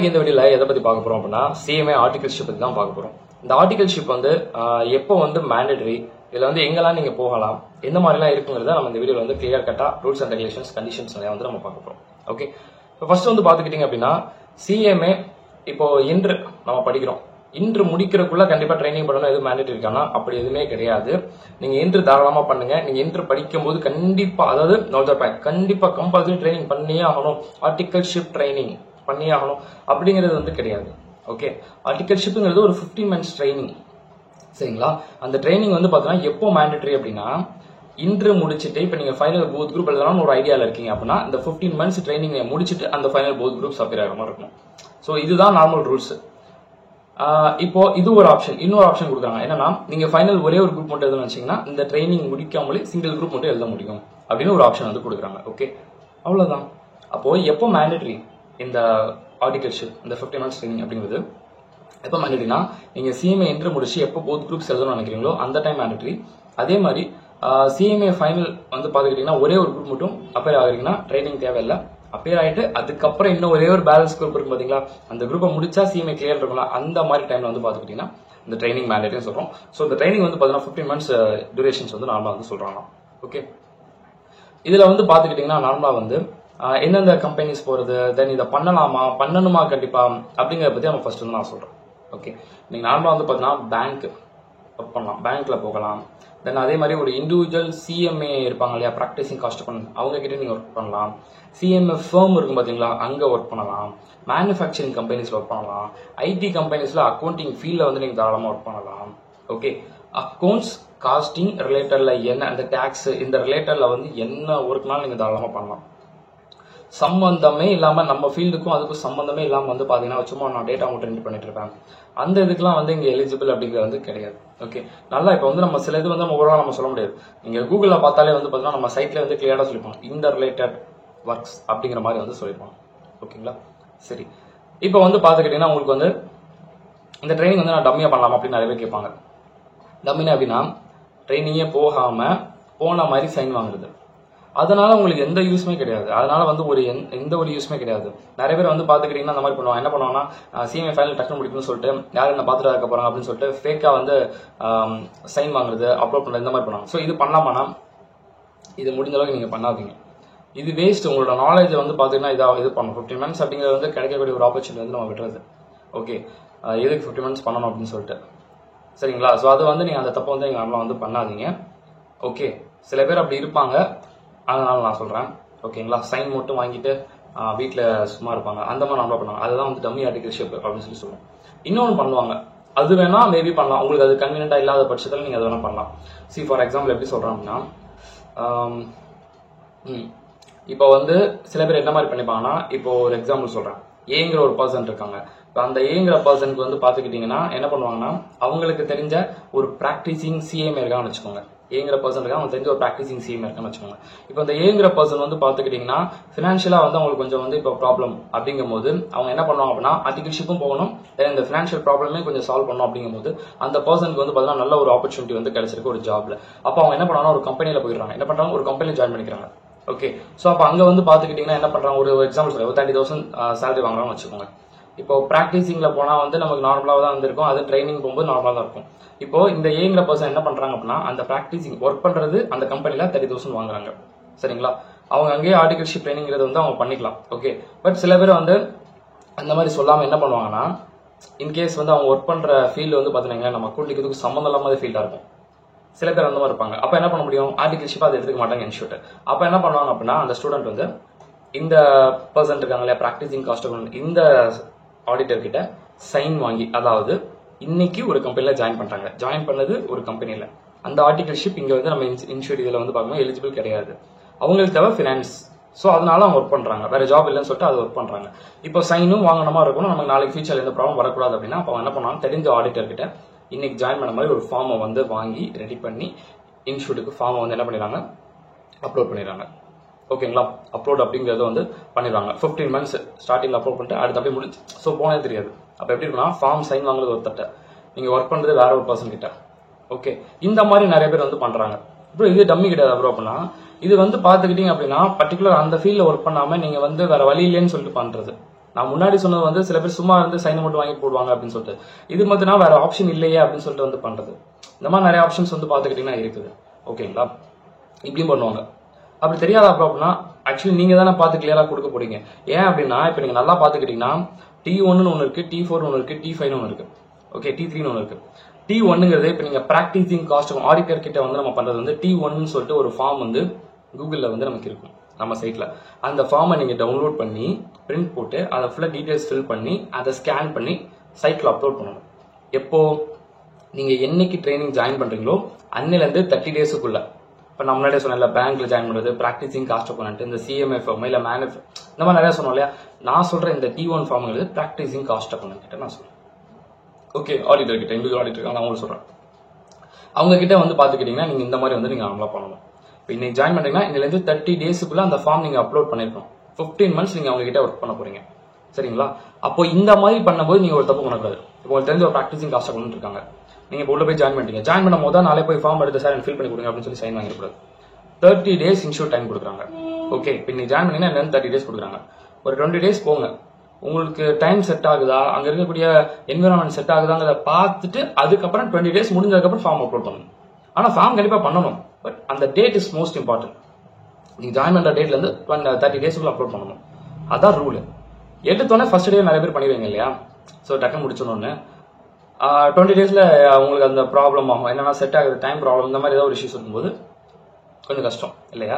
இந்த வீடியோல எதை பத்தி பார்க்க போறோம் அப்படின்னா சிஎம்ஏ ஆர்டிகல்ஷிப் பத்தி தான் பார்க்க போறோம். இந்த ஆர்டிகல்ஷிப் வந்து எப்போ வந்து மேண்டேட்டரி, இதுல வந்து எங்கெல்லாம் நீங்க போகலாம், எந்த மாதிரிலாம் இருக்குங்கிறத நம்ம இந்த வீடியோல வந்து கிளியர் கட்டா ரூல்ஸ் அண்ட் ரெகுலேஷன்ஸ் கண்டிஷன்ஸ் வந்து நம்ம பார்க்க போறோம். ஓகே, இப்போ ஃபர்ஸ்ட் வந்து பாத்துக்கிட்டீங்க அப்படின்னா சிஎம்ஏ இப்போ இன்று நம்ம படிக்கிறோம். இன்று முடிக்கிறதுக்குள்ள கண்டிப்பா ட்ரைனிங் பண்ணணும் எதுவும் மேண்டேட்டரி இருக்கானா? அப்படி எதுவுமே கிடையாது. நீங்க இன்று தாராளமா பண்ணுங்க. நீங்க இன்று படிக்கும் போது கண்டிப்பா, அதாவது கண்டிப்பா கம்பல்சரி ட்ரைனிங் பண்ணியே ஆகணும். ஆர்டிகல்ஷிப் ட்ரைனிங் பண்ணியே ஆகணும் அப்படிங்கிறது வந்து கிடையாது. ஓகே, ஆர்டிகல்ஷிப்ங்கிறது ஒரு 15 months ட்ரைனிங், சரிங்களா? அந்த ட்ரைனிங் வந்து பாத்தீங்கன்னா எப்போ மேண்டேட்டரி அப்படின்னா இன்று முடிச்சுட்டு, இப்ப நீங்க ஃபைனல் போத் குரூப் எழுதலாம்னு ஒரு ஐடியால இருக்கீங்க அப்படின்னா இந்த 15 months ட்ரைனிங் முடிச்சுட்டு அந்த ஃபைனல் போத் குரூப்ஸ் அப்பியர் ஆகிற மாதிரி இருக்கும். ஸோ இதுதான் நார்மல் ரூல்ஸ். இப்போ இது ஒரு ஆப்ஷன். இன்னொரு ஆப்ஷன் கொடுக்குறாங்க என்னன்னா, நீங்க ஃபைனல் ஒரே ஒரு குரூப் மட்டும் எழுதணும்னு வச்சீங்கன்னா இந்த ட்ரைனிங் முடிக்காமலே சிங்கிள் குரூப் மட்டும் எழுத முடியும் அப்படின்னு ஒரு ஆப்ஷன் வந்து கொடுக்குறாங்க. ஓகே, அவ்வளவுதான். அப்போ எப்போ மேண்டேட்டரி இந்த ஆர்டிகல்ஷிப், இந்த 15 months ட்ரைனிங் அப்படிங்கிறது எப்போ மேண்டேட்டரினா, நீங்க சிஎம்ஏ என்ட்ரு முடிச்சு எப்போ போத் குரூப்ஸ் எழுதணும்னு நினைக்கிறீங்களோ அந்த டைம் மேண்டேட்டரி. அதே மாதிரி சிஎம்ஏ ஃபைனல் வந்து பாத்துக்கிட்டீங்கன்னா ஒரே ஒரு குரூப் மட்டும் அப்பியர் ஆகுறீங்கன்னா ட்ரைனிங் தேவையில்லை. அப்பியர் ஆயிட்டு அதுக்கப்புறம் இன்னும் ஒரே ஒரு பேலன்ஸ் குரூப் இருக்கும் பாத்தீங்களா, அந்த குரூப்பை முடிச்சா சிஎம்ஏ கிளியர் இருக்கும்ல, அந்த மாதிரி டைம்ல வந்து பாத்துக்கிட்டீங்கன்னா இந்த ட்ரைனிங் மேண்டேட்டரி சொல்றோம். ஸோ இந்த ட்ரைனிங் வந்து பாத்தீங்கன்னா 15 months டியூரேஷன்ஸ் வந்து நார்மலா வந்து சொல்றாங்க. ஓகே, இதுல வந்து பாத்துக்கிட்டீங்கன்னா நார்மலா வந்து எந்தெந்த கம்பெனிஸ் போறது, தென் இதை பண்ணலாமா பண்ணணுமா கண்டிப்பா அப்படிங்கறத பத்தி நம்ம ஃபர்ஸ்ட் வந்து நான் சொல்றேன். ஓகே, நீங்க நார்மலா வந்து பாத்தீங்கன்னா பேங்க் ஒர்க் பண்ணலாம், பேங்க்ல போகலாம். தென் அதே மாதிரி ஒரு இண்டிவிஜுவல் சிஎம்ஏ இருப்பாங்க இல்லையா, ப்ராக்டிசிங் காஸ்ட் பண்ண, அவங்க கிட்ட நீங்க ஒர்க் பண்ணலாம். சிஎம்ஏ ஃபர்ம் இருக்கும் பாத்தீங்களா, அங்க ஒர்க் பண்ணலாம். மேனுஃபேக்சரிங் கம்பெனிஸ்ல ஒர்க் பண்ணலாம். ஐடி கம்பெனிஸ்ல அக்கௌண்டிங் ஃபீல்ட்ல வந்து நீங்க தாராளமா ஒர்க் பண்ணலாம். ஓகே, அக்கௌண்ட்ஸ் காஸ்டிங் ரிலேட்டட்ல என்ன, அந்த டாக்ஸ் இந்த ரிலேட்டட்ல வந்து என்ன ஒர்க்னாலும் நீங்க தாராளமா பண்ணலாம். சம்பந்தமே இல்லாம நம்ம ஃபீல்டுக்கும் அதுக்கும் சம்பந்தமே இல்லாம வந்து பாத்தீங்கன்னா சும்மா நான் டேட்டா மட்டும் என்ட்ரி பண்ணிட்டு இருப்பேன், அந்த இதுக்கெல்லாம் வந்து இங்க எலிஜிபிள் அப்படிங்கிறது வந்து கிடையாது. ஓகே, நல்லா இப்போ வந்து நம்ம சில இது வந்து நம்ம ஓவரால் நம்ம சொல்ல முடியாது. நீங்க கூகுள்ல பார்த்தாலே வந்து பாத்தீங்கன்னா நம்ம சைட்ல வந்து கிளியரா சொல்லிருப்பாங்க இந்த ரிலேட்டட் ஒர்க்ஸ் அப்படிங்கிற மாதிரி வந்து சொல்லிருப்பாங்க. ஓகேங்களா, சரி. இப்போ வந்து பாத்துக்கிட்டீங்கன்னா உங்களுக்கு வந்து இந்த ட்ரைனிங் வந்து நான் டம்மியா பண்ணலாம் அப்படின்னு நிறைய பேர் கேட்பாங்க. டம்மினா அப்படின்னா ட்ரைனிங்கே போகாம போன மாதிரி சைன் வாங்குறது. அதனால உங்களுக்கு எந்த யூஸ்மே கிடையாது. அதனால வந்து எந்த ஒரு யூஸ்மே கிடையாது. நிறைய பேர் வந்து பாத்துக்கிட்டீங்கன்னா அந்த மாதிரி பண்ணுவாங்க. என்ன பண்ணுவாங்கன்னா சிஎம்ஏ ஃபைனல் டக்குனு முடிக்கணும்னு சொல்லிட்டு யாரும் என்ன பாத்துட்டு இருக்க போறாங்க அப்படின்னு சொல்லிட்டு ஃபேக்கா வந்து சைன் வாங்குறது, அப்லோட் பண்றது, இந்த மாதிரி பண்ணுவாங்க. ஸோ இது பண்ணலாமானா இது முடிஞ்ச அளவுக்கு நீங்க பண்ணாதீங்க. இது வேஸ்ட். உங்களோட நாலேஜ் வந்து பாத்தீங்கன்னா இது பண்ணும். 15 months அப்படிங்கிறது வந்து கிடைக்கக்கூடிய ஒரு ஆப்பர்ச்சுனிட்டி வந்து நம்ம விட்டுறது. ஓகே, எதுக்கு 15 months பண்ணணும் அப்படின்னு சொல்லிட்டு, சரிங்களா? ஸோ அது வந்து நீங்க அந்த தப்பை வந்து நீங்க நம்மள வந்து பண்ணாதீங்க. ஓகே, சில பேர் அப்படி இருப்பாங்க, அதனால நான் சொல்றேன். ஓகேங்களா, சைன் மட்டும் வாங்கிட்டு வீட்டுல சும்மா இருப்பாங்க, அந்த மாதிரி நம்மள பண்ணுவாங்க. அதுதான் வந்து டம்மி ஆர்டிகல்ஷிப் அப்படின்னு சொல்லி சொல்லுவோம். இன்னொன்று பண்ணுவாங்க, அது வேணா மேபி பண்ணலாம். உங்களுக்கு அது கன்வீனியன்டா இல்லாத பட்சத்தில் நீங்க அதை வேணா பண்ணலாம். சி ஃபார் எக்ஸாம்பிள் எப்படி சொல்றேன் அப்படின்னா, இப்போ வந்து சில பேர் என்ன மாதிரி பண்ணிப்பாங்கன்னா, இப்போ ஒரு எக்ஸாம்பிள் சொல்றேன். ஏங்கிற ஒரு பர்சன் இருக்காங்க. இப்போ அந்த ஏங்கிற பர்சனுக்கு வந்து பாத்துக்கிட்டீங்கன்னா என்ன பண்ணுவாங்கன்னா, அவங்களுக்கு தெரிஞ்ச ஒரு பிராக்டிசிங் சிஎம்ஏ இருக்கான்னு வச்சுக்கோங்க. ஏங்கிற பர்சன் இருக்கா, அவங்க தெரிஞ்ச ஒரு பிராக்டிசிங் சிஎம்ஏ இருக்கான்னு வச்சுக்கோங்க. இப்போ இந்த ஏங்கிற பர்சன் வந்து பாத்துக்கிட்டீங்கன்னா பினான்சியலா வந்து அவங்களுக்கு கொஞ்சம் வந்து இப்போ ப்ராப்ளம் அப்படிங்கும் போது அவங்க என்ன பண்ணுவாங்க அப்படின்னா ஆர்டிகல்ஷிப்பும் போகணும், இந்த பினான்சியல் ப்ராப்ளமே கொஞ்சம் சால்வ் பண்ணணும். அப்படிங்கும் போது அந்த பர்சனுக்கு வந்து பாத்தீங்கன்னா நல்ல ஒரு ஆப்பர்ச்சுனிட்டி வந்து கிடைச்சிருக்கு ஒரு ஜாப்ல. அப்போ அவங்க என்ன பண்ணுவாங்கன்னா ஒரு கம்பெனில போயிடுறாங்க. என்ன பண்றாங்க, ஒரு கம்பெனில ஜாயின் பண்ணிக்கிறாங்க. ஓகே, சோ அப்ப அங்க வந்து பாத்துக்கிட்டீங்கன்னா என்ன பண்றாங்க, ஒரு எக்ஸாம்பிள் சொல்ல 30,000 சேலரி வாங்குறாங்கன்னு வச்சுக்கோங்க. இப்போ பிராக்டிசிங்ல போனா வந்து நமக்கு நார்மலா தான் வந்திருக்கும், அது ட்ரைனிங் போகும்போது நார்மலா தான் இருக்கும். இப்போ இந்த ஏங்கிற பர்சன் என்ன பண்றாங்க அப்படின்னா அந்த பிராக்டிசிங் ஒர்க் பண்றது அந்த கம்பெனில 30,000 வாங்குறாங்க, சரிங்களா? அவங்க அங்கேயே ஆர்டிகல்ஷிப் ட்ரைனிங்கிறது வந்து அவங்க பண்ணிக்கலாம். ஓகே, பட் சில பேர் வந்து அந்த மாதிரி சொல்லாம என்ன பண்ணுவாங்கன்னா, இன்கேஸ் வந்து அவங்க ஒர்க் பண்ற ஃபீல்டு வந்து பாத்தீங்கன்னா நம்ம அக்கௌண்டிங் இதுக்கு சம்மந்தம் இல்லாம ஃபீல்டா இருக்கும். சில பேர் அந்த மாதிரி இருப்பாங்க. அப்ப என்ன பண்ண முடியும், ஆர்டிகல்ஷிப் அதை எடுத்துக்க மாட்டாங்க இன்ஸ்டியூட். அப்ப என்ன பண்ணுவாங்க அப்படின்னா அந்த ஸ்டூடெண்ட் வந்து இந்த பர்சன் இருக்காங்க இல்லையா, பிராக்டிசிங் காஸ்ட் இந்த ஆடிட்டர் கிட்ட சைன் வாங்கி, அதாவது இன்னைக்கு ஒரு கம்பெனில ஜாயின் பண்றாங்க, ஜாயின் பண்ணது ஒரு கம்பெனில, அந்த ஆர்டிகல்ஷிப் இங்க வந்து நம்ம இன்ஸ்டியூட் இதுல வந்து பார்க்கணும் எலிஜிபிள் கிடையாது. அவங்களுக்கு தேவை பினான்ஸ். சோ அதனால அவங்க ஒர்க் பண்றாங்க, வேற ஜாப் இல்லைன்னு சொல்லிட்டு அதை ஒர்க் பண்றாங்க. இப்போ சைனும் வாங்கணுமா இருக்கணும், நமக்கு நாளைக்கு ஃபியூச்சர்ல எந்த ப்ராப்ளம் வரக்கூடாது அப்படின்னா அப்ப என்ன பண்ணுவாங்க, தெரிஞ்ச ஆடிட்டர் கிட்ட இன்னைக்கு ஜாயின் பண்ண மாதிரி ஒரு ஃபார்மை வந்து வாங்கி ரெடி பண்ணி இன்ஸ்டியூட்டுக்கு ஃபார்மை வந்து என்ன பண்ணிடுறாங்க, அப்லோட் பண்ணிடுறாங்க. ஓகேங்களா, அப்லோட் அப்படிங்கறது வந்து பண்ணிடுவாங்க. 15 months ஸ்டார்டிங்ல அப்லோட் பண்ணிட்டு அடுத்து அப்படியே முடிச்சு. ஸோ போனே தெரியாது. அப்ப எப்படி இருக்குன்னா ஃபார்ம் சைன் வாங்குறது ஒருத்தட்ட, நீங்க ஒர்க் பண்றது வேற ஒரு பர்சன் கிட்ட. ஓகே, இந்த மாதிரி நிறைய பேர் வந்து பண்றாங்க. ப்ரோ இது டம்மி கிடையாது ப்ரோ அப்படின்னா, இது வந்து பாத்துக்கிட்டீங்க அப்படின்னா பர்டிகுலர் அந்த ஃபீல்ட்ல ஒர்க் பண்ணாம நீங்க வந்து வேற வழி இல்லைன்னு சொல்லிட்டு பண்றது. நான் முன்னாடி சொன்னது வந்து சில பேர் சும்மா இருந்து சைன் மட்டும் வாங்கி போடுவாங்க அப்படின்னு சொல்லிட்டு, இது மட்டும்னா வேற ஆப்ஷன் இல்லையே அப்படின்னு சொல்லிட்டு வந்து பண்றது. இந்த மாதிரி நிறைய ஆப்ஷன்ஸ் வந்து பாத்துக்கிட்டீங்கன்னா இருக்குது. ஓகேங்களா, இப்படியும் பண்ணுவாங்க. அப்படி தெரியாதா அப்படின்னா ஆக்சுவலி நீங்க தானே பார்த்து கிளியரா கொடுக்க போறீங்க. ஏன் அப்படின்னா இப்ப நீங்க நல்லா பாத்துக்கிட்டீங்கன்னா T1 ஒன்னு இருக்கு, T4 ஒன்னு இருக்கு, T5 ஒன்னு இருக்கு, ஓகே, T3 ஒன்னு இருக்கு. T1ங்கிறது இப்ப நீங்க பிராக்டிசிங் காஸ்ட் ஆடிட்டர் கிட்ட வந்து நம்ம பண்றது வந்து T1 சொல்லிட்டு ஒரு ஃபார்ம் வந்து கூகுள்ல வந்து நமக்கு இருக்கும் நம்ம சைட்ல. அந்த ஃபார்மை நீங்க டவுன்லோட் பண்ணி பிரிண்ட் போட்டு அதை ஃபுல்லா டீடைல்ஸ் ஃபில் பண்ணி அதை ஸ்கேன் பண்ணி சைட்ல அப்லோட் பண்ணணும். எப்போ நீங்க என்னைக்கு ட்ரைனிங் ஜாயின் பண்றீங்களோ அன்னில இருந்து 30 டேஸுக்குள்ள. இப்ப நான் முன்னாடியே சொன்னேன்ல, பேங்க்ல ஜாயின் பண்றது, பிராக்டிசிங் காஸ்ட் அக்கௌண்ட், இந்த CMA ஃபார்ம் இல்ல மேனேஜ், இந்த மாதிரி நிறைய சொன்னோம் இல்லையா. நான் சொல்ற இந்த T1 ஃபார்ம்ங்கிறது பிராக்டிசிங் காஸ்ட் அக்கௌண்ட் கிட்ட நான் சொல்றேன். ஓகே, ஆடிட்டர் கிட்ட, இண்டிவிஜுவல் ஆடிட்டர் நான் உங்களுக்கு சொல்றேன். அவங்க கிட்ட வந்து பாத்துக்கிட்டீங்கன்னா நீங்க இந்த மாதிரி வந்து நீங்க நார்மலா பண்ணணும். இப்போ இன்னைக்கு ஜாயின் பண்றீங்கன்னா இன்னில இருந்து 30 டேஸுக்குள்ள அந்த ஃபார்ம் நீங்க அப்லோட் பண்ணிருக்கோம். 15 months நீங்க அவங்க கிட்ட ஒர்க் பண்ண போறீங்க, சரிங்களா. அப்போ இந்த மாதிரி பண்ணும்போது நீங்க ஒரு தப்பு பண்ணக்கூடாது. இப்போ உங்களுக்கு தெரிஞ்ச ஒரு பிராக்டிசிங் காஸ்ட் அக்கௌண்ட் இருக்காங்க, நீங்க இப்போ உள்ள போய் ஜாயின் பண்ணிட்டீங்க. ஜாயின் பண்ணும் போது நாளே போய் ஃபார்ம் எடுத்து சார் ஃபில் பண்ணி கொடுங்க அப்படின்னு சொல்லி சைன் வாங்கிடக்கூடாது. 30 days இன்ஷூர் டைம் கொடுக்குறாங்க. ஓகே, இப்போ நீங்க ஜாயின் பண்ணீங்கன்னா என்ன 30 days கொடுக்குறாங்க. ஒரு 20 days போங்க, உங்களுக்கு டைம் செட் ஆகுதா, அங்க இருக்கக்கூடிய என்விரான்மெண்ட் செட் ஆகுதாங்கிறத பார்த்துட்டு அதுக்கப்புறம் 20 days முடிஞ்சதுக்கப்புறம் ஃபார்ம் அப்லோட் பண்ணணும். ஆனா ஃபார்ம் கண்டிப்பா பண்ணணும், பட் அந்த டேட் இஸ் மோஸ்ட் இம்பார்ட்டன்ட். நீங்க ஜாயின் பண்ற டேட்ல இருந்து 30 டேஸ்க்குள்ள அப்லோட் பண்ணணும், அதான் ரூல். எடுத்தோன்னே ஃபர்ஸ்ட் டே நிறைய பேர் பண்ணிடுவீங்க இல்லையா. ஸோ டக்குன்னு முடிச்சோன்னு 20 daysல உங்களுக்கு அந்த ப்ராப்ளம் ஆகும். என்னன்னா செட் ஆகுது, டைம் ப்ராப்ளம், இந்த மாதிரி ஏதாவது ஒரு இஷ்யூஸ் இருக்கும்போது கொஞ்சம் கஷ்டம் இல்லையா.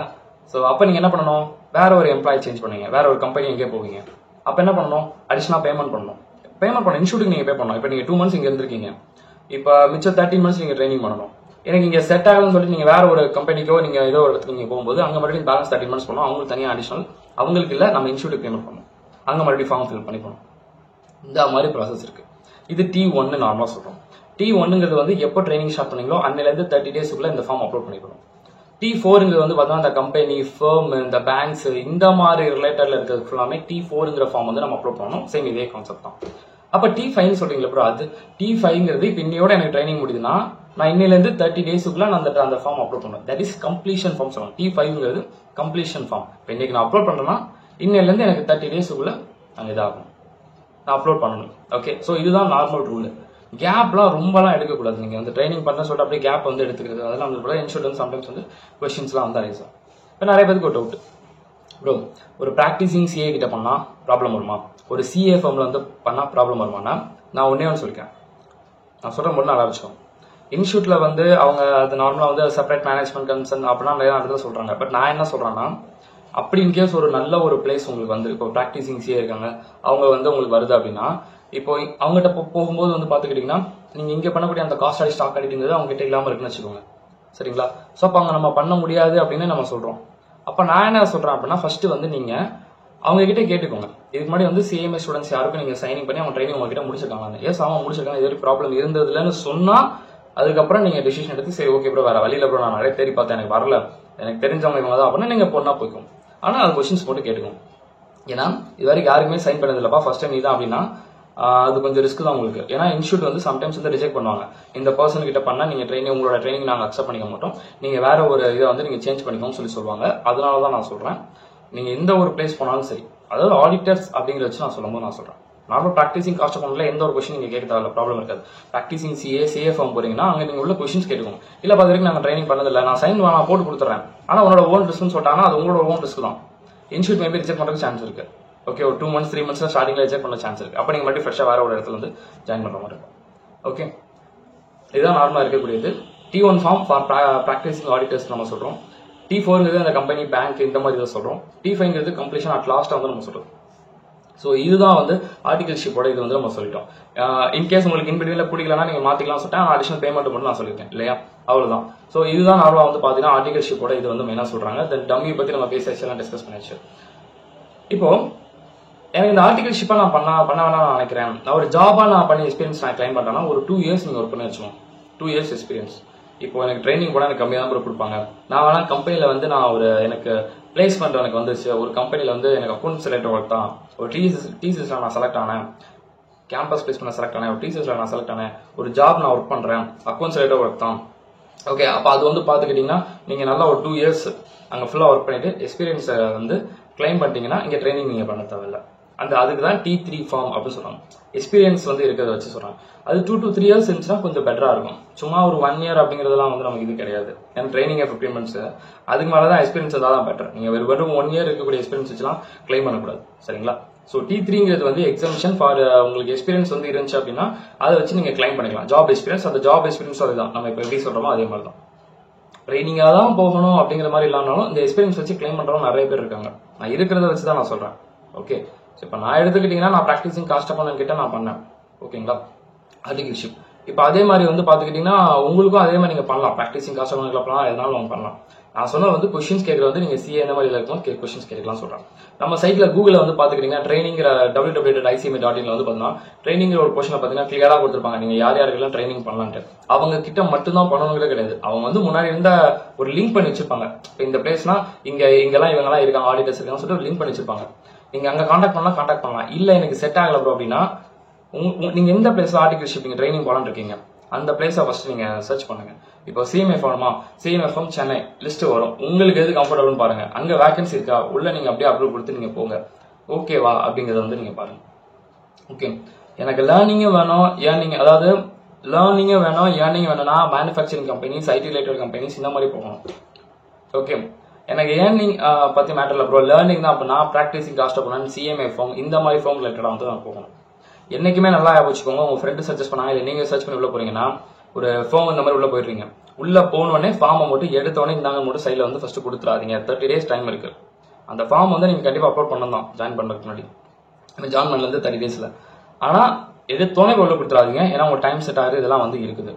ஸோ அப்போ நீங்க என்ன பண்ணணும், வேற ஒரு எம்ப்ளாய் சேஞ்ச் பண்ணுவீங்க, வேற ஒரு கம்பெனி எங்கே போவீங்க. அப்போ என்ன பண்ணணும், அடிஷனலா பேமெண்ட் பண்ணணும். இன்ஷூட்டுக்கு நீங்க பே பண்ணணும். இப்போ நீங்க 2 months இங்க இருந்திருக்கீங்க, இப்போ மிச்சம் 13 months நீங்க ட்ரைனிங் பண்ணணும். எனக்கு இங்க செட் ஆகலன்னு சொல்லிட்டு நீங்க வேற ஒரு கம்பெனிக்கோ நீங்க ஏதோ ஒரு இடத்துக்கு நீங்க போகும்போது அங்க மறுபடியும் பேலன்ஸ் 13 months பண்ணணும். அவங்களுக்கு தனியாக அடிஷனல், அவங்களுக்கு இல்ல நம்ம இன்ஷூட்டுக்கு பேமெண்ட் பண்ணணும், அங்க மறுபடியும் ஃபார்ம் ஃபில் பண்ணி பண்ணணும். இந்த மாதிரி ப்ராசஸ் இருக்கு. இது T1 நார்மலா சொல்றோம். T1ங்கிறது வந்து எப்போ ட்ரைனிங் ஸ்டார்ட் பண்ணீங்களோ அன்னில இருந்து 30 டேஸ்க்குள்ள இந்த ஃபார்ம் அப்லோட் பண்ணிக்கணும். T4ங்கிறது வந்து பார்த்தா இந்த கம்பெனி, ஃபர்ம், இந்த பேங்க்ஸ், இந்த மாதிரி ரிலேட்டட்ல இருக்கிறது ஃபுல்லாமே T4ங்கிற ஃபார்ம் வந்து நம்ம அப்லோட் பண்ணணும். சேம் இதே கான்செப்ட் தான். அப்ப T5 சொல்றீங்களா ப்ரோ, அது T5ங்கிறது இப்போ இன்னையோட எனக்கு ட்ரைனிங் முடியுதுன்னா நான் இன்னையில இருந்து 30 டேஸ்க்குள்ள நான் அந்த ஃபார்ம் அப்லோட் பண்ணுவேன். தட் இஸ் கம்ப்ளீஷன் ஃபார்ம் சொல்லுவாங்க. T5ங்கிறது கம்ப்ளீஷன் ஃபார்ம். இப்போ இன்னைக்கு நான் அப்லோட் பண்றேன்னா இன்னையில இருந்து எனக்கு 30 டேஸ்க்குள்ள நான் இதாகும், நான் அப்லோட் பண்ணணும். ஓகே, ஸோ இதுதான் நார்மல் ரூல். கேப்லாம் ரொம்பலாம் எடுக்கக்கூடாது. நீங்க வந்து ட்ரைனிங் பண்ண சொல்லிட்டு அப்படியே கேப் வந்து எடுத்துக்கிறது, அதெல்லாம் வந்து கூட இன்ஸ்டியூட் சம்டைம்ஸ் வந்து கொஸ்டின்ஸ்லாம் வந்து அரைஸ் ஆகும். இப்போ நிறைய பேருக்கு ஒரு டவுட், ப்ரோ ஒரு ப்ராக்டிசிங் CA கிட்ட பண்ணா ப்ராப்ளம் வருமா, ஒரு CA ஃபார்ம்ல வந்து பண்ணா ப்ராப்ளம் வருமானா, நான் ஒன்னே ஒன்று சொல்லிக்கிறேன். நான் சொல்ற மட்டும் நல்லா வச்சுக்கோங்க. இன்ஸ்டியூட்ல வந்து அவங்க அது நார்மலா வந்து செப்பரேட் மேனேஜ்மெண்ட் கன்சர்ன் அப்படின்னா நிறைய இடத்துல சொல்றாங்க. பட் நான் என்ன சொல்றேன்னா, அப்படி இன்கேஸ் ஒரு நல்ல ஒரு பிளேஸ் உங்களுக்கு வந்து இப்போ ப்ராக்டிசிங் CA இருக்காங்க, அவங்க வந்து உங்களுக்கு வருது அப்படின்னா, இப்போ அவங்ககிட்ட போகும்போது வந்து பாத்துக்கிட்டீங்கன்னா நீங்க இங்க பண்ணக்கூடிய அந்த காஸ்ட் ஆடி ஸ்டாக் ஆடிட்டுங்கிறது அவங்க கிட்ட இல்லாம இருக்குன்னு வச்சுக்கோங்க, சரிங்களா. ஸோ அப்போ அங்க நம்ம பண்ண முடியாது அப்படின்னு நம்ம சொல்றோம். அப்ப நான் என்ன சொல்றேன் அப்படின்னா, ஃபர்ஸ்ட் வந்து நீங்க அவங்க கிட்ட கேட்டுக்கோங்க. இதுக்கு முன்னாடி வந்து CMA ஸ்டூடெண்ட்ஸ் யாருக்கும் நீங்க சைனிங் பண்ணி அவங்க ட்ரைனிங் உங்ககிட்ட முடிச்சிருக்காங்க, எஸ் அவங்க முடிச்சிருக்காங்க, இது ஒரு ப்ராப்ளம் இருந்ததுலன்னு சொன்னா அதுக்கப்புறம் நீங்க டிசிஷன் எடுத்து சரி ஓகே ப்ரோ வேற வழியில ப்ரோ நான் நிறைய தேடி பார்த்தேன் எனக்கு வரல, எனக்கு தெரிஞ்சவங்க இவங்க தான் அப்படின்னா நீங்க பொண்ணா போய்க்கும். ஆனா அது கொஸ்டின்ஸ் போட்டு கேட்டுக்கோங்க. ஏன்னா இது வரைக்கும் யாருக்குமே சைன் பண்ணது இல்லப்பா, ஃபர்ஸ்ட் டைம் நீதான் அப்படின்னா அது கொஞ்சம் ரிஸ்க் தான் உங்களுக்கு. ஏன்னா இன்ஸ்டியூட் வந்து சம்டைம்ஸ் வந்து ரிஜெக்ட் பண்ணுவாங்க. இந்த பர்சன் கிட்ட பண்ணா நீங்க ட்ரைனிங் உங்களோட ட்ரைனிங் நாங்க அக்செப்ட் பண்ணிக்க மாட்டோம், நீங்க வேற ஒரு இதை வந்து நீங்க சேஞ்ச் பண்ணிக்கோன்னு சொல்லி சொல்லுவாங்க. அதனாலதான் நான் சொல்றேன், நீங்க எந்த ஒரு பிளேஸ் போனாலும் சரி, அதாவது ஆடிட்டர்ஸ் அப்படிங்கிற வச்சு நான் சொல்லும்போது நான் சொல்றேன், நார்மல் ப்ராக்டிசிங் காஸ்ட் அக்கௌண்ட்ல எந்த ஒரு கொஸ்டின் நீங்க கேட்க தேவையில்ல, ப்ராப்ளம் இருக்காது. ப்ராக்டிசிங் CA ஃபார்ம் போறீங்கன்னா அங்க நீங்க உள்ள கொஸ்டின்ஸ் கேட்டுக்கோங்க. இல்ல பாத்து வரைக்கும் நாங்க ட்ரைனிங் பண்ணதில்லை, நான் சைன் நான் போட்டு கொடுத்துறேன், ஆனா உன்னோட ஓன் ரிஸ்க்னு சொல்லிட்டாங்கன்னா அது உங்களோட ஓன் ரிஸ்க் தான். இன்ஸ்டியூட் மேபி ரிஜெக்ட் பண்றதுக்கு சான்ஸ் இருக்கு. ஓகே, ஒரு 2 months 3 months ஸ்டார்டிங்ல ரிஜெக்ட் பண்ண சான்ஸ் இருக்கு. அப்ப நீங்க மட்டும் ஃப்ரெஷ்ஷா வேற ஒரு இடத்துல வந்து ஜாயின் பண்ற மாதிரி இருக்கும். ஓகே, இதுதான் நார்மலா இருக்கக்கூடியது. T1 form for practising auditors நம்ம சொல்றோம். T4ங்கிறது அந்த கம்பெனி, பேங்க், இந்த மாதிரி தான் சொல்றோம். T5ங்கிறது கம்ப்ளீஷன் அட் லாஸ்டா வந்து நம்ம சொல்றோம். ஸோ இதுதான் வந்து ஆர்டிகல்ஷிப்போட இது வந்து நம்ம சொல்லிட்டோம். இன்கேஸ் உங்களுக்கு இன்பிட்வீன்ல பிடிக்கலன்னா நீங்க மாத்திக்கலாம் சொல்லிட்டேன், அடிஷனல் பேமெண்ட் மட்டும் நான் சொல்லியிருக்கேன் இல்லையா, அவ்வளவுதான். ஸோ இதுதான் நார்மலா வந்து பாத்தீங்கன்னா ஆர்டிகல்ஷிப்போட இது வந்து மெயினா சொல்றாங்க. தென் டம்மி பத்தி நம்ம பேசி எல்லாம் டிஸ்கஸ் பண்ணியாச்சு. இப்போ எனக்கு இந்த ஆர்டிகல்ஷிப்பா நான் பண்ண வேணாம் நான் நினைக்கிறேன், நான் ஒரு ஜாபா நான் பண்ணி எக்ஸ்பீரியன்ஸ் நான் கிளைம் பண்றேன்னா ஒரு 2 years நீங்க ஒர்க் பண்ணி வச்சுக்கோங்க. 2 years எக்ஸ்பீரியன்ஸ். இப்போ எனக்கு ட்ரைனிங் கூட எனக்கு கம்மியாக தான் கொடுப்பாங்க. நான் வேணா கம்பெனில வந்து நான் ஒரு எனக்கு பிளேஸ்மெண்ட் எனக்கு வந்துச்சு, ஒரு கம்பெனில வந்து எனக்கு அக்கௌண்ட் செலக்டர் ஒர்க் தான், ஒரு டிசிஸ்ல நான் செலக்ட் ஆனேன், கேம்பஸ் பிளேஸ்மெண்ட் செலக்ட் ஆனேன், ஒரு டிசிஸ்ல நான் செலக்ட் ஆனேன், ஒரு ஜாப் நான் ஒர்க் பண்றேன், அக்கௌண்ட் செலக்டர் ஒர்க் தான். ஓகே, அப்ப அது வந்து பாத்துக்கிட்டீங்கன்னா நீங்க நல்லா ஒரு 2 years அங்க ஃபுல்லா ஒர்க் பண்ணிட்டு எக்ஸ்பீரியன்ஸ் வந்து கிளைம் பண்ணிட்டீங்கன்னா இங்க ட்ரைனிங் நீங்க பண்ண தேவையில்ல. அதுக்கு தான் T3 ஃபார்ம் அப்படின்னு சொல்றாங்க. எக்ஸ்பீரியன்ஸ் வந்து இருக்கிறத வச்சு சொல்றாங்க. அது 2 to 3 years இருந்துச்சுன்னா கொஞ்சம் பெட்டரா இருக்கும். சும்மா ஒரு 1 year அப்படிங்கிறதுலாம் வந்து நமக்கு இது கிடையாது. ஏன்னா ட்ரைனிங் 15 months, அதுக்கு மேலதான் எக்ஸ்பீரியன்ஸ் தான் பெட்டர். நீங்க வெறும் 1 year இருக்கக்கூடிய எக்ஸ்பீரியன்ஸ் வச்சுலாம் கிளைம் பண்ணக்கூடாது. சரிங்களா? ஸோ T3ங்கிறது வந்து எக்ஸம்ஷன் ஃபார் உங்களுக்கு எக்ஸ்பீரியன்ஸ் வந்து இருந்துச்சு அப்படின்னா அதை வச்சு நீங்க கிளைம் பண்ணிக்கலாம். ஜாப் எக்ஸ்பீரியன்ஸ், அந்த ஜாப் எக்ஸ்பீரியன்ஸ் அதுதான் நம்ம இப்போ எப்படி சொல்றோமோ அதே மாதிரி தான். ட்ரைனிங்காக தான் போகணும் அப்படிங்கிற மாதிரி இல்லாமலும் இந்த எக்ஸ்பீரியன்ஸ் வச்சு கிளைம் பண்றவங்க நிறைய பேர் இருக்காங்க. நான் இருக்கிறத வச்சு தான் நான் சொல்றேன். ஓகே, இப்போ நான் எடுத்துக்கிட்டீங்கன்னா நான் ப்ராக்டிசிங் காஸ்ட் பண்ண கிட்ட நான் பண்ணேன். ஓகேங்களா? ஆர்டிகல்ஷிப் இப்போ அதே மாதிரி வந்து பாத்துக்கிட்டீங்கன்னா உங்களுக்கும் அதே மாதிரி நீங்க பண்ணலாம். ப்ராக்டிசிங் காஸ்ட் பண்ணலாம், எதனாலும் அவங்க பண்ணலாம். நான் சொன்ன வந்து கொஸ்டின்ஸ் கேட்கறது வந்து நீங்க சிஏ என்ன மாதிரி இருக்கும் கொஸ்டின்ஸ் கேட்கலாம் சொல்றேன். நம்ம சைட்ல கூகுள்ல வந்து பாத்துக்கிட்டீங்கன்னா ட்ரைனிங் www.icma.in வந்து பாத்தீங்கன்னா ட்ரைனிங் ஒரு போர்ஷன்ல பாத்தீங்கன்னா கிளியரா கொடுத்துருப்பாங்க. நீங்க யார் யாருக்கெல்லாம் ட்ரைனிங் பண்ணலான்ட்டு அவங்க கிட்ட மட்டும் தான் பண்ணணுங்களே கிடையாது. அவங்க வந்து முன்னாடி இருந்த ஒரு லிங்க் பண்ணி வச்சிருப்பாங்க. இப்போ இந்த பிளேஸ்னா இங்கெல்லாம் இவங்கெல்லாம் இருக்காங்க, ஆடிட்டர்ஸ் இருக்காங்க சொல்லிட்டு ஒரு லிங்க் பண்ணி வச்சிருப்பாங்க. நீங்க அங்க கான்டாக்ட் பண்ணலாம். இல்ல எனக்கு செட் ஆகல ப்ரோ அப்படின்னா நீங்க எந்த பிளேஸ்ல ஆர்டிகல்ஷிப் நீங்க ட்ரைனிங் போலான்னு இருக்கீங்க அந்த பிளேஸை ஃபர்ஸ்ட் நீங்க சர்ச் பண்ணுங்க. இப்போ CMFM சென்னை லிஸ்ட் வரும். உங்களுக்கு எது கம்ஃபர்டபுள் பாருங்க. அங்க வேகன்சி இருக்கா, உள்ள நீங்க அப்படியே அப்ரூவ் கொடுத்து நீங்க போங்க. ஓகேவா அப்படிங்கறத வந்து நீங்க பாருங்க. ஓகே, எனக்கு லேர்னிங்கும் வேணும், ஏர்னிங் வேணும்னா manufacturing companies, IT related companies இந்த மாதிரி போகணும். ஓகே, எனக்கு ஏர்னிங் பத்தி மேட்டர் இல்ல ப்ரோ, லேர்னிங் தான் அப்படின்னா ப்ராக்டிசிங் காஸ்ட் பண்ணணும், CMFM இந்த மாதிரி ஃபார்ம் ரிலேட்டடா வந்து நான் போகணும். என்னைக்குமே நல்லா வச்சுக்கோங்க. உங்க ஃப்ரெண்டு சஜஸ்ட் பண்ணாங்க இல்லை நீங்க சர்ச் பண்ணி உள்ள போறீங்கன்னா ஒரு ஃபார்ம் இந்த மாதிரி உள்ள போயிடுறீங்க. உள்ள போனோடனே ஃபார்மை மட்டும் எடுத்தோடனே இந்தாங்க மட்டும் சைட்ல வந்து ஃபர்ஸ்ட் கொடுத்துறாதீங்க. 30 days டைம் இருக்கு. அந்த ஃபார்ம் வந்து நீங்க கண்டிப்பா அப்லோட் பண்ணணும் ஜாயின் பண்றதுக்கு முன்னாடி. ஜாயின் பண்ணல இருந்து 30 daysல. ஆனா எடுத்தோடனே உள்ள கொடுத்துறாதீங்க. ஏன்னா உங்க டைம் செட் ஆகுது, இதெல்லாம் வந்து இருக்குது.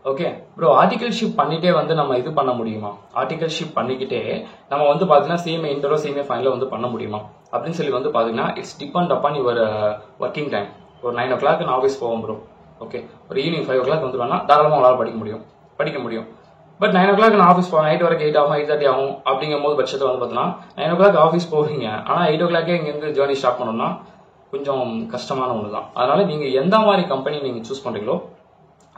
ஓகே ப்ரோ, ஆர்டிகல்ஷிப் பண்ணிட்டே வந்து நம்ம இது பண்ண முடியுமா? ஆர்டிகல்ஷிப் பண்ணிக்கிட்டே நம்ம வந்து பாத்தீங்கன்னா CMA இன்டரோ CMA ஃபைனலோ வந்து பண்ண முடியுமா அப்படின்னு சொல்லி வந்து பாத்தீங்கன்னா it's depend upon your working time. ஒரு 9 o'clock நான் ஆஃபீஸ் போவோம் ப்ரோ. ஓகே, ஒரு ஈவினிங் 5 o'clock வந்து வேணா தாராளமாக உங்களால் படிக்க முடியும். பட் 9 o'clock நான் ஆஃபீஸ் போவேன், நைட் வரைக்கும் 8 ஆகும் 8:30 ஆகும். அப்படிங்கும் போது பட்சத்தில் வந்து பார்த்தீங்கன்னா 9 o'clock ஆஃபீஸ் போவீங்க, ஆனால் 8 o'clock இங்கேருந்து ஜேர்னி ஸ்டார்ட் பண்ணணும்னா கொஞ்சம் கஷ்டமான ஒன்று தான். அதனால நீங்க எந்த மாதிரி கம்பெனி நீங்க சூஸ் பண்றீங்களோ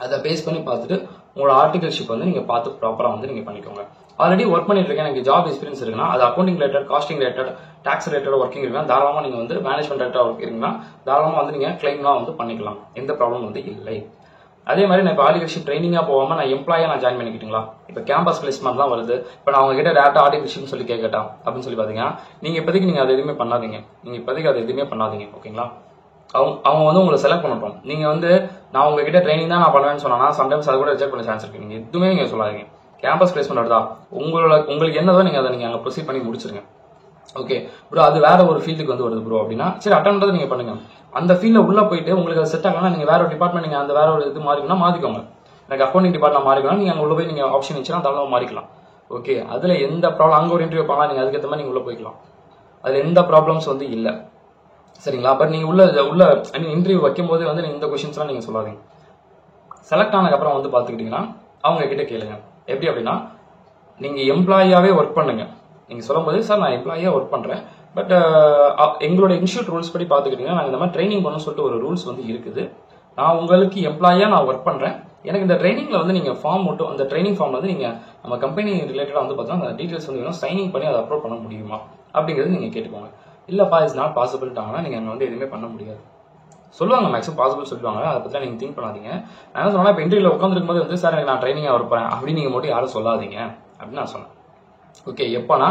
அதை பேஸ் பண்ணி பார்த்துட்டு உங்களோட ஆர்டிகல்ஷிப் வந்து நீங்க பார்த்து ப்ராப்பரா வந்து நீங்க பண்ணிக்கோங்க. ஆல்ரெடி ஒர்க் பண்ணிட்டு இருக்கேன், எனக்கு ஜாப் எக்ஸ்பீரியன்ஸ் இருக்குன்னா அது accounting related, costing related, tax related working இருக்குன்னா தாராளமா நீங்க வந்து மேனேஜ்மெண்ட் ரிலேட்டட் ஒர்க் இருக்குன்னா தாராளமா வந்து நீங்க கிளைம்லாம் வந்து பண்ணிக்கலாம். எந்த ப்ராப்ளம் வந்து இல்லை. அதே மாதிரி நான் இப்போ ஆர்டிகல்ஷிப் ட்ரைனிங்கா போகாம நான் எம்ப்ளாயா நான் ஜாயின் பண்ணிக்கிட்டீங்களா? இப்போ கேம்பஸ் பிளேஸ்மெண்ட் தான் வருது. இப்போ நான் உங்ககிட்ட டேரக்டா ஆர்டிகல்ஷிப் சொல்லி கேட்கட்டா அப்படின்னு சொல்லி பாத்தீங்கன்னா நீங்க இப்போதைக்கு நீங்க அதை எதுவுமே பண்ணாதீங்க. ஓகேங்களா? அவங்க வந்து உங்களை செலக்ட் பண்ணட்டும். நீங்க வந்து நான் உங்ககிட்ட ட்ரைனிங் தான் நான் பண்ணுவேன்னு சொன்னா சம்டைம்ஸ் அது கூட ரிஜெக்ட் பண்ண சான்ஸ் இருக்கு. நீங்க எதுவுமே நீங்க சொல்லாதீங்க. கேம்பஸ் பிளேஸ்மெண்ட் வருதா, உங்களுக்கு என்னதோ நீங்க அதை நீங்க அங்க ப்ரொசீட் பண்ணி முடிச்சிருங்க. ஓகே ப்ரோ, அது வேற ஒரு ஃபீல்டுக்கு வந்து வருது ப்ரோ அப்படின்னா சரி அட்டன் பண்றது நீங்க பண்ணுங்க. அந்த ஃபீல்ட்ல உள்ள போயிட்டு உங்களுக்கு அது செட் ஆகலாம், நீங்க வேற ஒரு டிபார்ட்மெண்ட் நீங்க அந்த வேற ஒரு இது மாறிக்கோங்க. எனக்கு அக்கௌண்டிங் டிபார்ட்மெண்ட் மாறிக்கலாம், நீங்க அங்க உள்ள போய் நீங்க ஆப்ஷன் இருந்துச்சுன்னா தாராளமா மாறிக்கலாம். ஓகே, அதுல எந்த ப்ராப்ளம், அங்க ஒரு இன்டர்வியூ பண்ணலாம், நீங்க அதுக்கேற்ற மாதிரி நீங்க உள்ள போய்க்கலாம். அதுல எந்த ப்ராப்ளம்ஸ் வந்து இல்ல. சரிங்களா? பட் நீங்க உள்ள ஐ மீன் இன்டர்வியூ வைக்கும் போது வந்து இந்த கொஸ்டின்ஸ்லாம் நீங்க சொல்லாதீங்க. செலக்ட் ஆனதுக்கு அப்புறம் வந்து பாத்துக்கிட்டீங்கன்னா அவங்க கிட்ட கேளுங்க. எப்படி அப்படின்னா நீங்க எம்ப்ளாயாவே ஒர்க் பண்ணுங்க. நீங்க சொல்லும் போது சார் நான் எம்ப்ளாயா ஒர்க் பண்றேன், பட் எங்களோட இன்ஸ்டியூட் ரூல்ஸ் படி பாத்துக்கிட்டீங்கன்னா நாங்க இந்த மாதிரி ட்ரைனிங் பண்ணணும்னு சொல்லிட்டு ஒரு ரூல்ஸ் வந்து இருக்குது. நான் உங்களுக்கு எம்ப்ளாயா நான் ஒர்க் பண்றேன், எனக்கு இந்த ட்ரைனிங்ல வந்து நீங்க ஃபார்ம் மட்டும் அந்த ட்ரைனிங் ஃபார்ம் வந்து நீங்க நம்ம கம்பெனி ரிலேட்டடா வந்து பார்த்தீங்கன்னா அந்த டீடைல்ஸ் வந்து வேணும், சைனிங் பண்ணி அதை அப்லோட் பண்ண முடியுமா அப்படிங்கிறது நீங்க கேட்டுக்கோங்க. இல்லப்பா இட்ஸ் நாட் பாசிபிள்ட்டாங்கன்னா நீங்க அங்க வந்து எதுவுமே பண்ண முடியாது சொல்லுவாங்க. மேக்ஸிமம் பாசிபிள் சொல்லுவாங்க, அதை பத்தி நீங்க திங்க் பண்ணாதீங்க. நான் என்ன சொன்னா இப்போ இன்டர்வியூல உட்காந்துருக்கும் போது வந்து சார் எனக்கு நான் ட்ரைனிங்கா ஒர்க் பண்ணேன் அப்படின்னு நீங்க மட்டும் யாரும் சொல்லாதீங்க அப்படின்னு நான் சொன்னேன். ஓகே, எப்பனா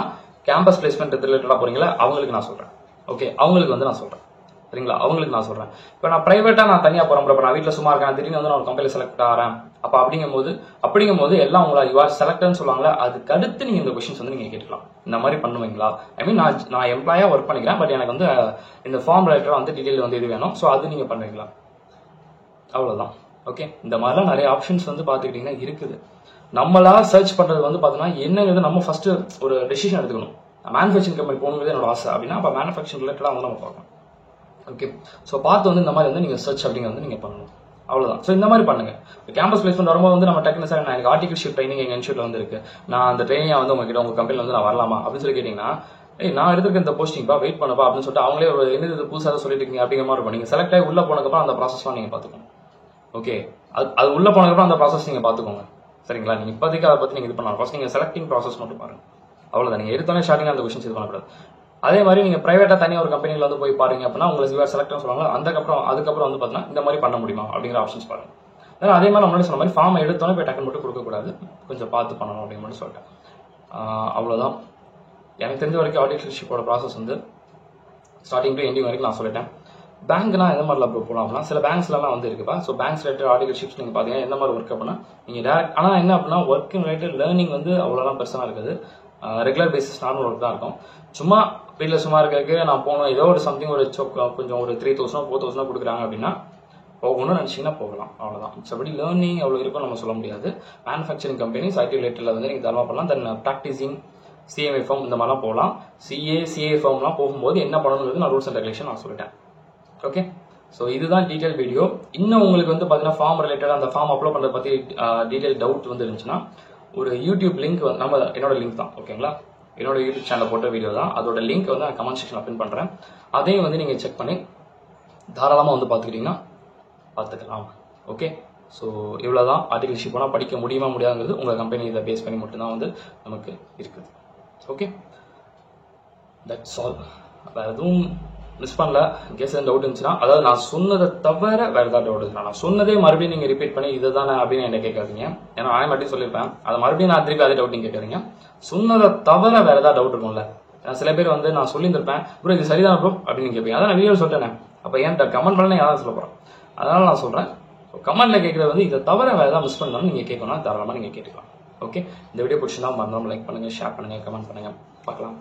கேம்பஸ் பிளேஸ்மெண்ட் ரிலேட்டடா போறீங்களா அவங்களுக்கு நான் சொல்றேன். ஓகே, அவங்களுக்கு வந்து நான் சொல்றேன். சரிங்களா? அவங்களுக்கு நான் சொல்றேன். இப்போ நான் பிரைவேட்டா நான் தனியா போறேன், நான் வீட்டுல சும்மா இருக்கேன், திடீர்னு வந்து நான் ஒரு கம்பெனில செலக்ட் ஆகிறேன். அப்ப அப்படிங்கும்போது எல்லாம் உங்களா யூ ஆர் செலக்டர்னு சொல்லுவாங்களா, அதுக்கு அடுத்து நீங்க இந்த கொஸ்டின்ஸ் வந்து நீங்க கேட்கலாம். இந்த மாதிரி பண்ணுவீங்களா? ஐ மீன் நான் எம்ப்ளாயா ஒர்க் பண்ணிக்கிறேன், பட் எனக்கு வந்து இந்த ஃபார்ம் ரிலேட்டடா வந்து டீடைல் வந்து இது வேணும், ஸோ அது நீங்க பண்ணுவீங்களா? அவ்வளவுதான். ஓகே, இந்த மாதிரிலாம் நிறைய ஆப்ஷன்ஸ் வந்து பாத்துக்கிட்டீங்கன்னா இருக்குது. நம்மளா சர்ச் பண்றது வந்து பாத்தீங்கன்னா என்னங்கிறது நம்ம ஃபர்ஸ்ட் ஒரு டெசிஷன் எடுத்துக்கணும். மேனுஃபேக்சரிங் கம்பெனி போகணுங்கிறது என்னோட ஆசை அப்படின்னா அப்ப மேனுஃபேக்சரிங் ரிலேட்டடா வந்து நம்ம பார்க்கணும். ஓகே, ஸோ பார்த்து வந்து இந்த மாதிரி வந்து நீங்க சர்ச் அப்படிங்கிறது வந்து நீங்க பண்ணணும். அவ்வளவுதான். ஸோ இந்த மாதிரி பண்ணுங்க. கேம்பஸ் பிளேஸ்மெண்ட் வரும்போது வந்து நம்ம டக்குனு சார் நான் எனக்கு ஆர்டிகல்ஷிப் ட்ரைனிங் எங்க இன்ஸ்டியூட்ல வந்து இருக்கு, நான் அந்த ட்ரைனிங்கா வந்து உங்ககிட்ட உங்க கம்பெனில வந்து நான் வரலாமா அப்படின்னு சொல்லி கேட்டீங்கன்னா நான் எடுத்துருக்க இந்த போஸ்டிங்பா வெயிட் பண்ணப்பா அப்படின்னு சொல்லிட்டு அவங்களே ஒரு என்னது புதுசாக சொல்லிட்டு இருக்கீங்க அப்படிங்கிற மாதிரி இருக்கும். நீங்க செலக்ட் ஆகி உள்ள போனதுக்கப்புறம் அந்த ப்ராசஸ்லாம் நீங்க பாத்துக்கோங்க. ஓகே, அது உள்ள போனதுக்கப்புறம் அந்த ப்ராசஸ் நீங்க பாத்துக்கோங்க. சரிங்களா? நீங்க இப்போதைக்கு அதை பத்தி நீங்க இது பண்ணலாம். ஃபர்ஸ்ட் நீங்க செலக்டிங் ப்ராசஸ் மட்டும் பாருங்க. அவ்வளவுதான். நீங்க எடுத்தோன்னே ஸ்டார்டிங் அந்த கொஸ்டின்ஸ் இது பண்ணக்கூடாது. அதே மாதிரி நீங்க பிரைவேட்டா தனியாக ஒரு கம்பெனியில் வந்து போய் பாருங்க அப்படின்னா உங்களுக்கு செலக்ட் சொல்லுவாங்க. அதுக்கப்புறம் வந்து பார்த்தீங்கன்னா இந்த மாதிரி பண்ண முடியுமா அப்படிங்கிற ஆப்ஷன்ஸ் பாருங்க. அதே மாதிரி நம்மளால சொன்ன மாதிரி ஃபார்ம் எடுத்தோன்னே போய் டக்குன்னு மட்டும் கொடுக்கக்கூடாது, கொஞ்சம் பார்த்து பண்ணணும் அப்படின்னு மட்டும் சொல்லிட்டேன். அவ்வளோதான். எனக்கு தெரிஞ்ச வரைக்கும் ஆடிட்டர்ஷிப்போட ப்ராசஸ் வந்து ஸ்டார்டிங் டு எண்டிங் வரைக்கும் நான் சொல்லிட்டேன். பேங்க்னா எந்த மாதிரில போகலாம் அப்படின்னா சில பேங்க்ஸ்லாம் வந்து இருக்குப்பா. ஸோ பேங்க்ஸ் ரிலேட்டட் ஆடிட்டர்ஷிப்ஸ் நீங்கள் பார்த்தீங்கன்னா எந்த மாதிரி ஒர்க் அப்படின்னா நீங்கள் டேரக்ட், ஆனால் என்ன அப்படின்னா ஒர்க் ரிலேட்டட் லேர்னிங் வந்து அவ்வளோதான் பெருசாக இருக்குது. ரெகுலர் பேசிஸ் நார்மல் ஒர்க் தான் இருக்கும். சும்மா வீட்டில் சும்மா இருக்கிறதுக்கு நான் போகணும், ஏதோ ஒரு சம்திங் ஒரு கொஞ்சம் ஒரு 3000 4000 கொடுக்குறாங்க அப்படின்னா போகணும்னு நினச்சிங்கன்னா போகலாம், அவ்வளோதான். மற்றபடி லேர்னிங் அவ்வளோ இருக்கும் நம்ம சொல்ல முடியாது. மேனுஃபேக்சரிங் கம்பெனிஸ் ஐடி ரிலேட்டடில் வந்து நீங்கள் தரமாக பண்ணலாம். தென் ப்ராக்டிசிங் சிஎம்ஏ ஃபார்ம் இந்த மாதிரிலாம் போகலாம். சிஏ ஃபார்ம்லாம் போகும்போது என்ன பண்ணணுங்கிறது நான் ரூல்ஸ் அண்ட் ரெகுலேஷன் நான் சொல்லிட்டேன். ஓகே, ஸோ இதுதான் டீட்டெயில் வீடியோ. இன்னும் உங்களுக்கு வந்து பார்த்தீங்கன்னா ஃபார்ம் ரிலேட்டட் அந்த ஃபார்ம் அப்லோட் பண்ணுறத பற்றி டீட்டெயில் டவுட் வந்து இருந்துச்சுன்னா ஒரு யூடியூப் லிங்க் வந்து என்னோட லிங்க் தான், ஓகேங்களா, என்னோட யூடியூப் சேனலில் போட்ட வீடியோ தான். அதோட லிங்க் வந்து நான் கமெண்ட் செக்ஷன் பின் பண்ணுறேன். அதையும் வந்து நீங்கள் செக் பண்ணி தாராளமாக வந்து பார்த்துக்கிட்டிங்கன்னா பார்த்துக்கலாம். ஓகே, ஸோ இவ்வளோ தான். ஆர்டிகல்ஷிப் போனால் படிக்க முடியுமா முடியாதுங்கிறது உங்கள் கம்பெனி இதை பேஸ் பண்ணி மட்டும்தான் வந்து நமக்கு இருக்குது. Okay, that's all. வேறு எதுவும் மிஸ் பண்ணல. கேஸ் எதுவும் டவுட் இருந்துச்சுன்னா, அதாவது நான் சொன்னதை தவிர வேறு ஏதாவது டவுட் இருந்துச்சுன்னா நான் சொன்னதே மறுபடியும் நீங்கள் ரிப்பீட் பண்ணி இதை தானே அப்படின்னு என்ன கேட்காதீங்க. ஏன்னா மட்டும் சொல்லியிருப்பேன், அதை மறுபடியும் நான் திருப்பி அதே டவுட் நீங்கள் கேட்காதீங்க. சொன்னதை தவிர வேறு ஏதாவது டவுட் இருக்கும்ல. ஏன்னா சில பேர் வந்து நான் சொல்லியிருந்திருப்பேன், ப்ரோ இது சரிதான் ப்ரோ அப்படின்னு கேட்பீங்க. அதான் நான் வீடியோ சொல்லிட்டேன். அப்போ ஏன் கமெண்ட் பண்ணல யாராவது சொல்ல போகிறேன். அதனால நான் சொல்கிறேன், கமெண்ட்ல கேட்குறது வந்து இதை தவிர வேறு ஏதாவது மிஸ் பண்ணாலும் நீங்கள் கேட்கணும், தாராளமாக நீங்கள் கேட்டுக்கலாம். ஓகே, இந்த வீடியோ பிடிச்சிருந்தா மறந்துடாம லைக் பண்ணுங்கள், ஷேர் பண்ணுங்கள், கமெண்ட் பண்ணுங்கள். பார்க்கலாம்.